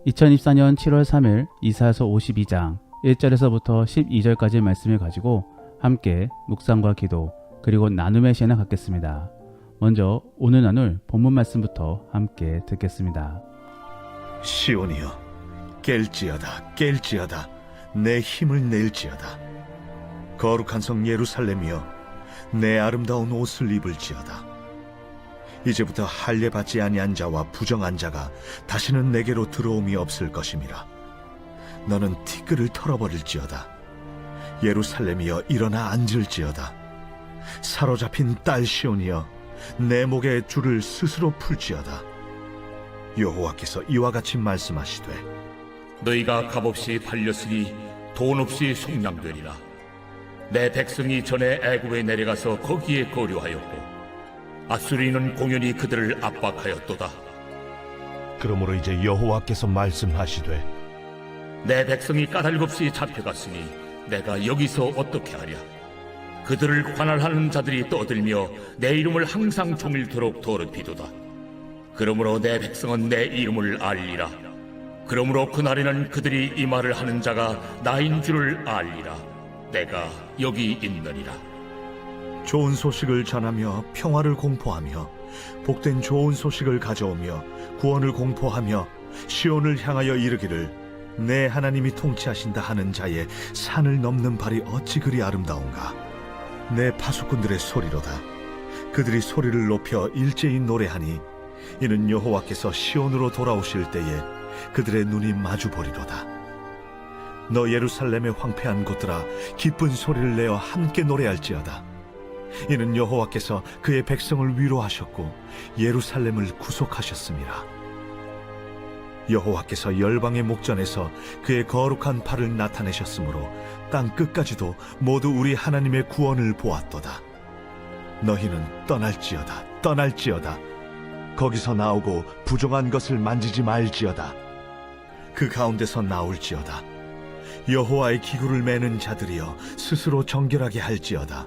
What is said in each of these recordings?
2024년 7월 3일 이사야서 52장 1절에서부터 12절까지의 말씀을 가지고 함께 묵상과 기도 그리고 나눔의 시간을 갖겠습니다. 먼저 오늘 나눌 본문 말씀부터 함께 듣겠습니다. 시온이여 깰지어다 깰지어다 내 힘을 낼지어다. 거룩한 성 예루살렘이여 내 아름다운 옷을 입을지어다. 이제부터 할례받지 아니한 자와 부정한 자가 다시는 내게로 들어옴이 없을 것임이라. 너는 티끌을 털어버릴지어다. 예루살렘이여 일어나 앉을지어다. 사로잡힌 딸 시온이여 내 목에 줄을 스스로 풀지어다. 여호와께서 이와 같이 말씀하시되 너희가 값없이 팔렸으니 돈 없이 속량되리라. 내 백성이 전에 애굽에 내려가서 거기에 거류하였고 아수리는 공연히 그들을 압박하였도다. 그러므로 이제 여호와께서 말씀하시되 내 백성이 까닭없이 잡혀갔으니 내가 여기서 어떻게 하랴. 그들을 관할하는 자들이 떠들며 내 이름을 항상 종일토록 더럽히도다. 그러므로 내 백성은 내 이름을 알리라. 그러므로 그날에는 그들이 이 말을 하는 자가 나인 줄을 알리라. 내가 여기 있느니라. 좋은 소식을 전하며 평화를 공포하며 복된 좋은 소식을 가져오며 구원을 공포하며 시온을 향하여 이르기를 내 하나님이 통치하신다 하는 자의 산을 넘는 발이 어찌 그리 아름다운가. 내 파수꾼들의 소리로다. 그들이 소리를 높여 일제히 노래하니 이는 여호와께서 시온으로 돌아오실 때에 그들의 눈이 마주 보리로다. 너 예루살렘의 황폐한 곳들아 기쁜 소리를 내어 함께 노래할지어다. 이는 여호와께서 그의 백성을 위로하셨고 예루살렘을 구속하셨습니다. 여호와께서 열방의 목전에서 그의 거룩한 팔을 나타내셨으므로 땅 끝까지도 모두 우리 하나님의 구원을 보았도다. 너희는 떠날지어다 떠날지어다. 거기서 나오고 부정한 것을 만지지 말지어다. 그 가운데서 나올지어다. 여호와의 기구를 매는 자들이여 스스로 정결하게 할지어다.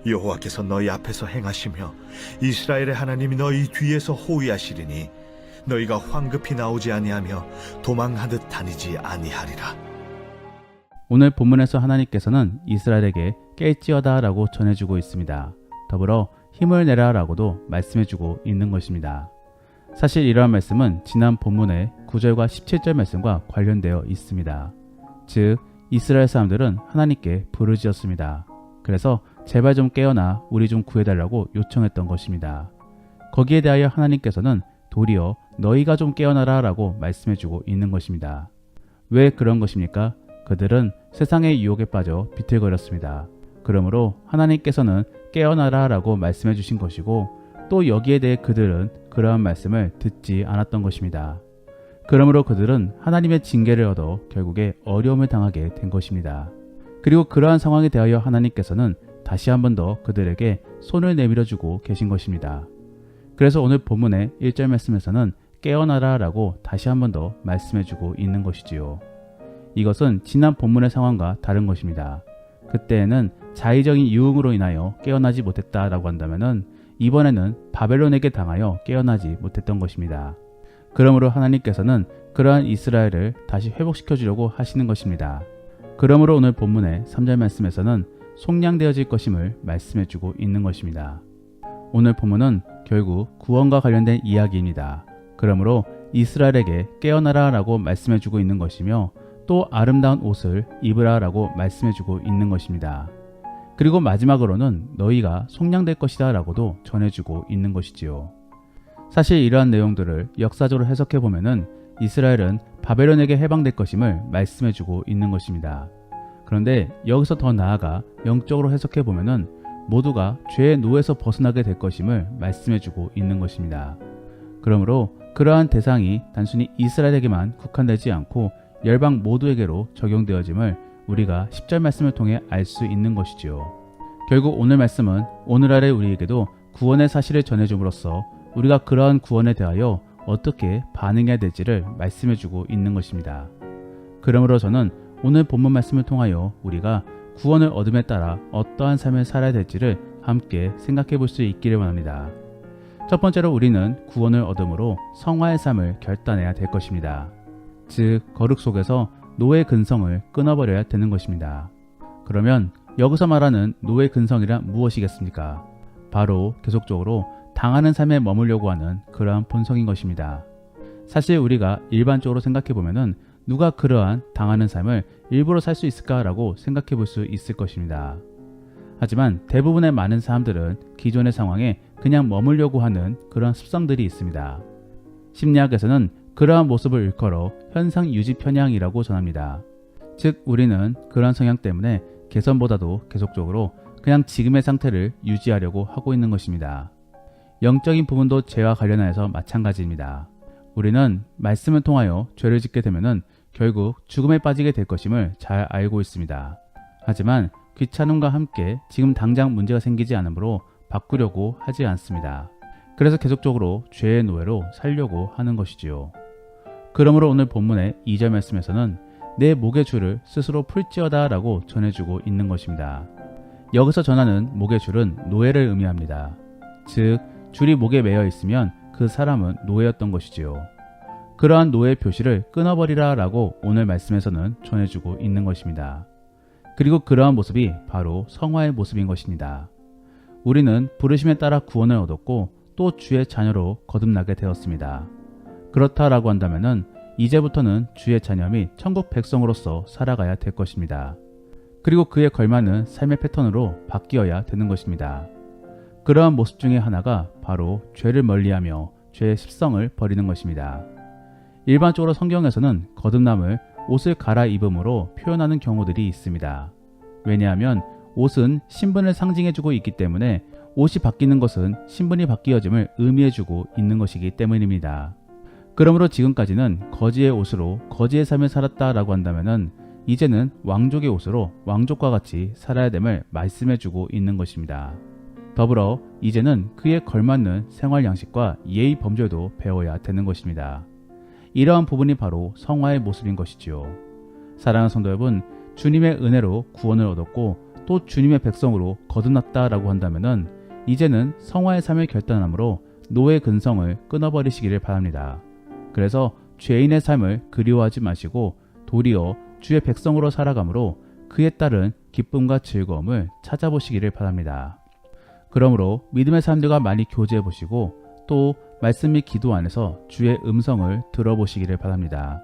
여호와께서 너희 앞에서 행하시며 이스라엘의 하나님이 너희 뒤에서 호위하시리니 너희가 황급히 나오지 아니하며 도망하듯 다니지 아니하리라. 오늘 본문에서 하나님께서는 이스라엘에게 깰지어다 라고 전해주고 있습니다. 더불어 힘을 내라 라고도 말씀해주고 있는 것입니다. 사실 이러한 말씀은 지난 본문의 9절과 17절 말씀과 관련되어 있습니다. 즉 이스라엘 사람들은 하나님께 부르짖었습니다. 그래서 제발 좀 깨어나 우리 좀 구해달라고 요청했던 것입니다. 거기에 대하여 하나님께서는 도리어 너희가 좀 깨어나라 라고 말씀해주고 있는 것입니다. 왜 그런 것입니까? 그들은 세상의 유혹에 빠져 비틀거렸습니다. 그러므로 하나님께서는 깨어나라 라고 말씀해 주신 것이고 또 여기에 대해 그들은 그러한 말씀을 듣지 않았던 것입니다. 그러므로 그들은 하나님의 징계를 얻어 결국에 어려움을 당하게 된 것입니다. 그리고 그러한 상황에 대하여 하나님께서는 다시 한 번 더 그들에게 손을 내밀어 주고 계신 것입니다. 그래서 오늘 본문의 1절 말씀에서는 깨어나라 라고 다시 한 번 더 말씀해 주고 있는 것이지요. 이것은 지난 본문의 상황과 다른 것입니다. 그때에는 자의적인 유흥으로 인하여 깨어나지 못했다라고 한다면은 이번에는 바벨론에게 당하여 깨어나지 못했던 것입니다. 그러므로 하나님께서는 그러한 이스라엘을 다시 회복시켜 주려고 하시는 것입니다. 그러므로 오늘 본문의 3절 말씀에서는 속량되어질 것임을 말씀해 주고 있는 것입니다. 오늘 본문은 결국 구원과 관련된 이야기입니다. 그러므로 이스라엘에게 깨어나라 라고 말씀해 주고 있는 것이며 또 아름다운 옷을 입으라 라고 말씀해 주고 있는 것입니다. 그리고 마지막으로는 너희가 속량될 것이다 라고도 전해주고 있는 것이지요. 사실 이러한 내용들을 역사적으로 해석해 보면은 이스라엘은 바벨론에게 해방될 것임을 말씀해 주고 있는 것입니다. 그런데 여기서 더 나아가 영적으로 해석해 보면은 모두가 죄의 노에서 벗어나게 될 것임을 말씀해 주고 있는 것입니다. 그러므로 그러한 대상이 단순히 이스라엘에게만 국한되지 않고 열방 모두에게로 적용되어짐을 우리가 10절 말씀을 통해 알 수 있는 것이지요. 결국 오늘 말씀은 오늘 아래 우리에게도 구원의 사실을 전해줌으로써 우리가 그러한 구원에 대하여 어떻게 반응해야 될지를 말씀해주고 있는 것입니다. 그러므로 저는 오늘 본문 말씀을 통하여 우리가 구원을 얻음에 따라 어떠한 삶을 살아야 될지를 함께 생각해 볼 수 있기를 원합니다. 첫 번째로 우리는 구원을 얻음으로 성화의 삶을 결단해야 될 것입니다. 즉 거룩 속에서 노예 근성을 끊어버려야 되는 것입니다. 그러면 여기서 말하는 노예 근성이란 무엇이겠습니까? 바로 계속적으로 당하는 삶에 머물려고 하는 그러한 본성인 것입니다. 사실 우리가 일반적으로 생각해보면 누가 그러한 당하는 삶을 일부러 살 수 있을까라고 생각해 볼 수 있을 것입니다. 하지만 대부분의 많은 사람들은 기존의 상황에 그냥 머물려고 하는 그런 습성들이 있습니다. 심리학에서는 그러한 모습을 일컬어 현상 유지 편향이라고 전합니다. 즉 우리는 그러한 성향 때문에 개선보다도 계속적으로 그냥 지금의 상태를 유지하려고 하고 있는 것입니다. 영적인 부분도 죄와 관련하여서 마찬가지입니다. 우리는 말씀을 통하여 죄를 짓게 되면 결국 죽음에 빠지게 될 것임을 잘 알고 있습니다. 하지만 귀찮음과 함께 지금 당장 문제가 생기지 않으므로 바꾸려고 하지 않습니다. 그래서 계속적으로 죄의 노예로 살려고 하는 것이지요. 그러므로 오늘 본문의 2절 말씀에서는 내 목의 줄을 스스로 풀지어다 라고 전해주고 있는 것입니다. 여기서 전하는 목의 줄은 노예를 의미합니다. 즉 줄이 목에 매여 있으면 그 사람은 노예였던 것이지요. 그러한 노예 표시를 끊어버리라 라고 오늘 말씀에서는 전해주고 있는 것입니다. 그리고 그러한 모습이 바로 성화의 모습인 것입니다. 우리는 부르심에 따라 구원을 얻었고 또 주의 자녀로 거듭나게 되었습니다. 그렇다라고 한다면 이제부터는 주의 자녀 및 천국 백성으로서 살아가야 될 것입니다. 그리고 그에 걸맞는 삶의 패턴으로 바뀌어야 되는 것입니다. 그러한 모습 중에 하나가 바로 죄를 멀리하며 죄의 습성을 버리는 것입니다. 일반적으로 성경에서는 거듭남을 옷을 갈아입음으로 표현하는 경우들이 있습니다. 왜냐하면 옷은 신분을 상징해주고 있기 때문에 옷이 바뀌는 것은 신분이 바뀌어짐을 의미해주고 있는 것이기 때문입니다. 그러므로 지금까지는 거지의 옷으로 거지의 삶을 살았다라고 한다면 이제는 왕족의 옷으로 왕족과 같이 살아야 됨을 말씀해주고 있는 것입니다. 더불어 이제는 그에 걸맞는 생활 양식과 예의 범절도 배워야 되는 것입니다. 이러한 부분이 바로 성화의 모습인 것이지요. 사랑하는 성도 여러분, 주님의 은혜로 구원을 얻었고 또 주님의 백성으로 거듭났다라고 한다면 이제는 성화의 삶을 결단함으로 노예 근성을 끊어버리시기를 바랍니다. 그래서 죄인의 삶을 그리워하지 마시고 도리어 주의 백성으로 살아감으로 그에 따른 기쁨과 즐거움을 찾아보시기를 바랍니다. 그러므로 믿음의 사람들과 많이 교제해 보시고 또 말씀 및 기도 안에서 주의 음성을 들어보시기를 바랍니다.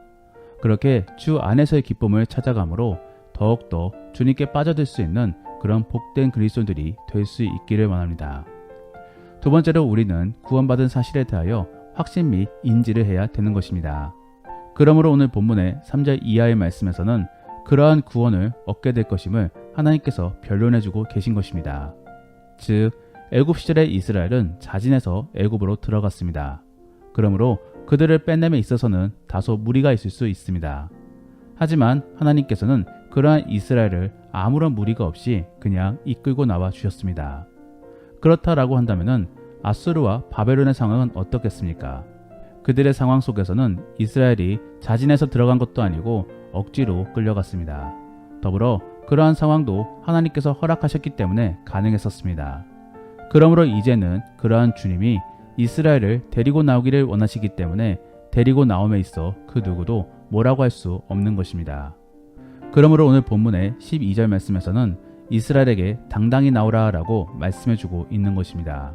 그렇게 주 안에서의 기쁨을 찾아감으로 더욱더 주님께 빠져들 수 있는 그런 복된 그리스도인들이 될 수 있기를 원합니다. 두 번째로 우리는 구원받은 사실에 대하여 확신 및 인지를 해야 되는 것입니다. 그러므로 오늘 본문의 3절 이하의 말씀에서는 그러한 구원을 얻게 될 것임을 하나님께서 변론해주고 계신 것입니다. 즉 애굽 시절의 이스라엘은 자진해서 애굽으로 들어갔습니다. 그러므로 그들을 빼냄에 있어서는 다소 무리가 있을 수 있습니다. 하지만 하나님께서는 그러한 이스라엘을 아무런 무리가 없이 그냥 이끌고 나와 주셨습니다. 그렇다라고 한다면 아수르와 바벨론의 상황은 어떻겠습니까? 그들의 상황 속에서는 이스라엘이 자진해서 들어간 것도 아니고 억지로 끌려갔습니다. 더불어 그러한 상황도 하나님께서 허락하셨기 때문에 가능했었습니다. 그러므로 이제는 그러한 주님이 이스라엘을 데리고 나오기를 원하시기 때문에 데리고 나옴에 있어 그 누구도 뭐라고 할 수 없는 것입니다. 그러므로 오늘 본문의 12절 말씀에서는 이스라엘에게 당당히 나오라 라고 말씀해주고 있는 것입니다.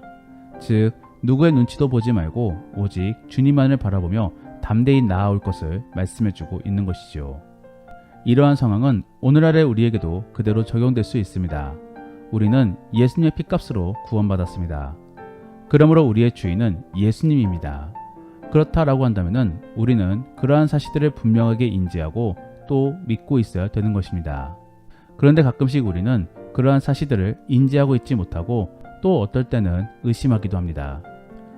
즉 누구의 눈치도 보지 말고 오직 주님만을 바라보며 담대히 나아올 것을 말씀해주고 있는 것이죠. 이러한 상황은 오늘날의 우리에게도 그대로 적용될 수 있습니다. 우리는 예수님의 핏값으로 구원받았습니다. 그러므로 우리의 주인은 예수님입니다. 그렇다라고 한다면 우리는 그러한 사실들을 분명하게 인지하고 또 믿고 있어야 되는 것입니다. 그런데 가끔씩 우리는 그러한 사실들을 인지하고 있지 못하고 또 어떨 때는 의심하기도 합니다.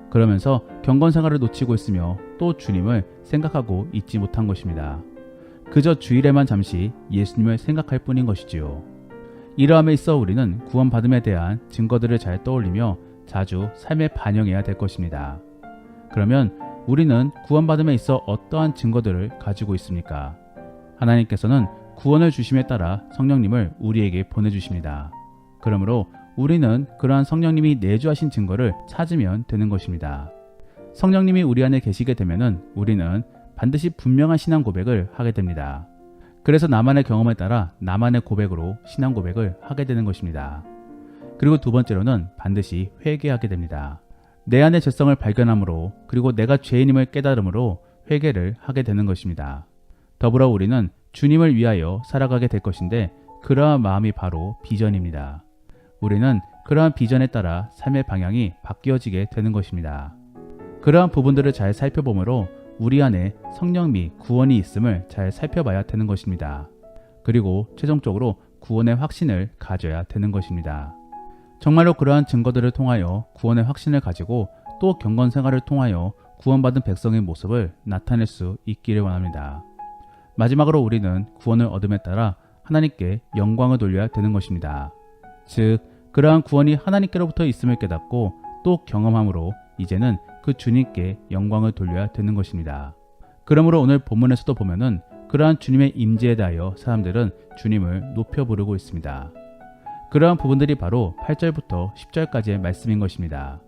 그러면서 경건생활을 놓치고 있으며 또 주님을 생각하고 있지 못한 것입니다. 그저 주일에만 잠시 예수님을 생각할 뿐인 것이지요. 이러함에 있어 우리는 구원받음에 대한 증거들을 잘 떠올리며 자주 삶에 반영해야 될 것입니다. 그러면 우리는 구원받음에 있어 어떠한 증거들을 가지고 있습니까? 하나님께서는 구원을 주심에 따라 성령님을 우리에게 보내주십니다. 그러므로 우리는 그러한 성령님이 내주하신 증거를 찾으면 되는 것입니다. 성령님이 우리 안에 계시게 되면 우리는 반드시 분명한 신앙 고백을 하게 됩니다. 그래서 나만의 경험에 따라 나만의 고백으로 신앙 고백을 하게 되는 것입니다. 그리고 두 번째로는 반드시 회개하게 됩니다. 내 안의 죄성을 발견함으로 그리고 내가 죄인임을 깨달음으로 회개를 하게 되는 것입니다. 더불어 우리는 주님을 위하여 살아가게 될 것인데 그러한 마음이 바로 비전입니다. 우리는 그러한 비전에 따라 삶의 방향이 바뀌어지게 되는 것입니다. 그러한 부분들을 잘 살펴보므로 우리 안에 성령 및 구원이 있음을 잘 살펴봐야 되는 것입니다. 그리고 최종적으로 구원의 확신을 가져야 되는 것입니다. 정말로 그러한 증거들을 통하여 구원의 확신을 가지고 또 경건 생활을 통하여 구원받은 백성의 모습을 나타낼 수 있기를 원합니다. 마지막으로 우리는 구원을 얻음에 따라 하나님께 영광을 돌려야 되는 것입니다. 즉, 그러한 구원이 하나님께로부터 있음을 깨닫고 또 경험함으로 이제는 그 주님께 영광을 돌려야 되는 것입니다. 그러므로 오늘 본문에서도 보면은 그러한 주님의 임재에 대하여 사람들은 주님을 높여 부르고 있습니다. 그러한 부분들이 바로 8절부터 10절까지의 말씀인 것입니다.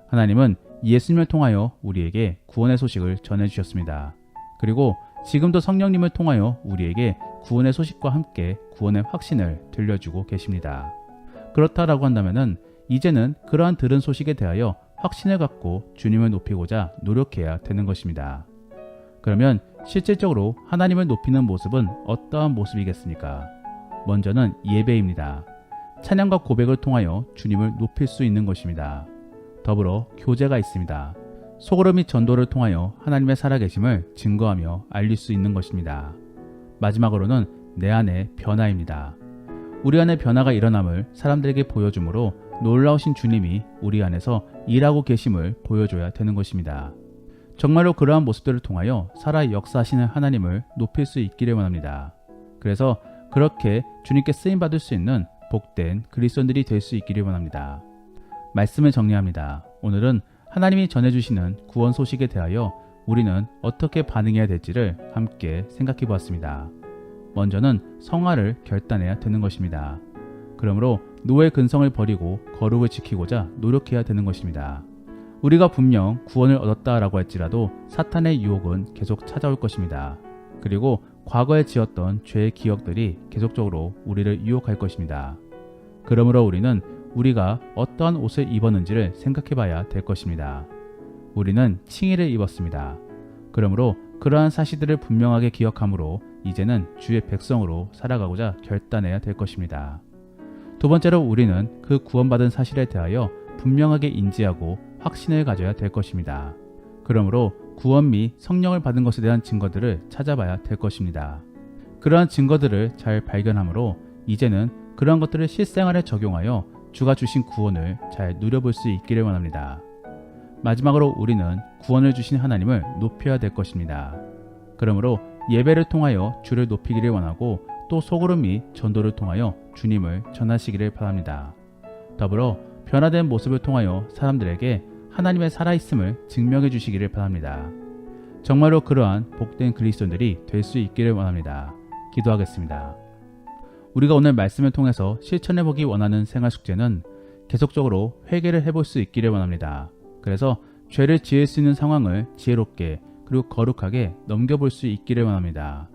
하나님은 예수님을 통하여 우리에게 구원의 소식을 전해주셨습니다. 그리고 지금도 성령님을 통하여 우리에게 구원의 소식과 함께 구원의 확신을 들려주고 계십니다. 그렇다라고 한다면은 이제는 그러한 들은 소식에 대하여 확신을 갖고 주님을 높이고자 노력해야 되는 것입니다. 그러면 실질적으로 하나님을 높이는 모습은 어떠한 모습이겠습니까? 먼저는 예배입니다. 찬양과 고백을 통하여 주님을 높일 수 있는 것입니다. 더불어 교제가 있습니다. 소그러 및 전도를 통하여 하나님의 살아계심을 증거하며 알릴 수 있는 것입니다. 마지막으로는 내 안의 변화입니다. 우리 안에 변화가 일어남을 사람들에게 보여주므로 놀라우신 주님이 우리 안에서 일하고 계심을 보여줘야 되는 것입니다. 정말로 그러한 모습들을 통하여 살아 역사하시는 하나님을 높일 수 있기를 원합니다. 그래서 그렇게 주님께 쓰임받을 수 있는 복된 그리스도인들이 될 수 있기를 원합니다. 말씀을 정리합니다. 오늘은 하나님이 전해주시는 구원 소식에 대하여 우리는 어떻게 반응해야 될지를 함께 생각해 보았습니다. 먼저는 성화를 결단해야 되는 것입니다. 그러므로 노예 근성을 버리고 거룩을 지키고자 노력해야 되는 것입니다. 우리가 분명 구원을 얻었다라고 할지라도 사탄의 유혹은 계속 찾아올 것입니다. 그리고 과거에 지었던 죄의 기억들이 계속적으로 우리를 유혹할 것입니다. 그러므로 우리는 우리가 어떠한 옷을 입었는지를 생각해 봐야 될 것입니다. 우리는 칭의를 입었습니다. 그러므로 그러한 사실들을 분명하게 기억함으로 이제는 주의 백성으로 살아가고자 결단해야 될 것입니다. 두 번째로 우리는 그 구원받은 사실에 대하여 분명하게 인지하고 확신을 가져야 될 것입니다. 그러므로 구원 및 성령을 받은 것에 대한 증거들을 찾아봐야 될 것입니다. 그러한 증거들을 잘 발견함으로 이제는 그러한 것들을 실생활에 적용하여 주가 주신 구원을 잘 누려볼 수 있기를 원합니다. 마지막으로 우리는 구원을 주신 하나님을 높여야 될 것입니다. 그러므로 예배를 통하여 주를 높이기를 원하고 또 소그룹 및 전도를 통하여 주님을 전하시기를 바랍니다. 더불어 변화된 모습을 통하여 사람들에게 하나님의 살아있음을 증명해 주시기를 바랍니다. 정말로 그러한 복된 그리스도인들이 될 수 있기를 원합니다. 기도하겠습니다. 우리가 오늘 말씀을 통해서 실천해 보기 원하는 생활 숙제는 계속적으로 회개를 해볼 수 있기를 원합니다. 그래서 죄를 지을 수 있는 상황을 지혜롭게 그리고 거룩하게 넘겨볼 수 있기를 원합니다.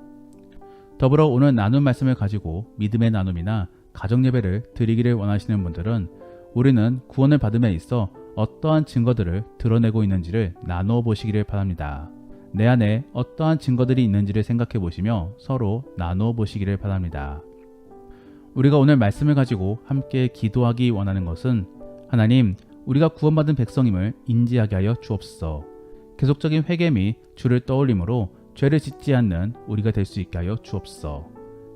더불어 오늘 나눈 말씀을 가지고 믿음의 나눔이나 가정예배를 드리기를 원하시는 분들은 우리는 구원을 받음에 있어 어떠한 증거들을 드러내고 있는지를 나누어 보시기를 바랍니다. 내 안에 어떠한 증거들이 있는지를 생각해 보시며 서로 나누어 보시기를 바랍니다. 우리가 오늘 말씀을 가지고 함께 기도하기 원하는 것은 하나님, 우리가 구원받은 백성임을 인지하게 하여 주옵소서. 계속적인 회개 및 주를 떠올림으로 죄를 짓지 않는 우리가 될 수 있게 하여 주옵소서.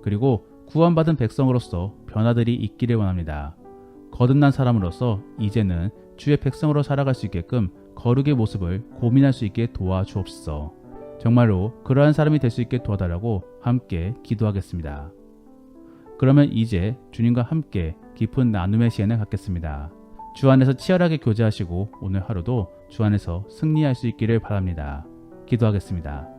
그리고 구원받은 백성으로서 변화들이 있기를 원합니다. 거듭난 사람으로서 이제는 주의 백성으로 살아갈 수 있게끔 거룩의 모습을 고민할 수 있게 도와주옵소서. 정말로 그러한 사람이 될 수 있게 도와달라고 함께 기도하겠습니다. 그러면 이제 주님과 함께 깊은 나눔의 시간을 갖겠습니다. 주 안에서 치열하게 교제하시고 오늘 하루도 주 안에서 승리할 수 있기를 바랍니다. 기도하겠습니다.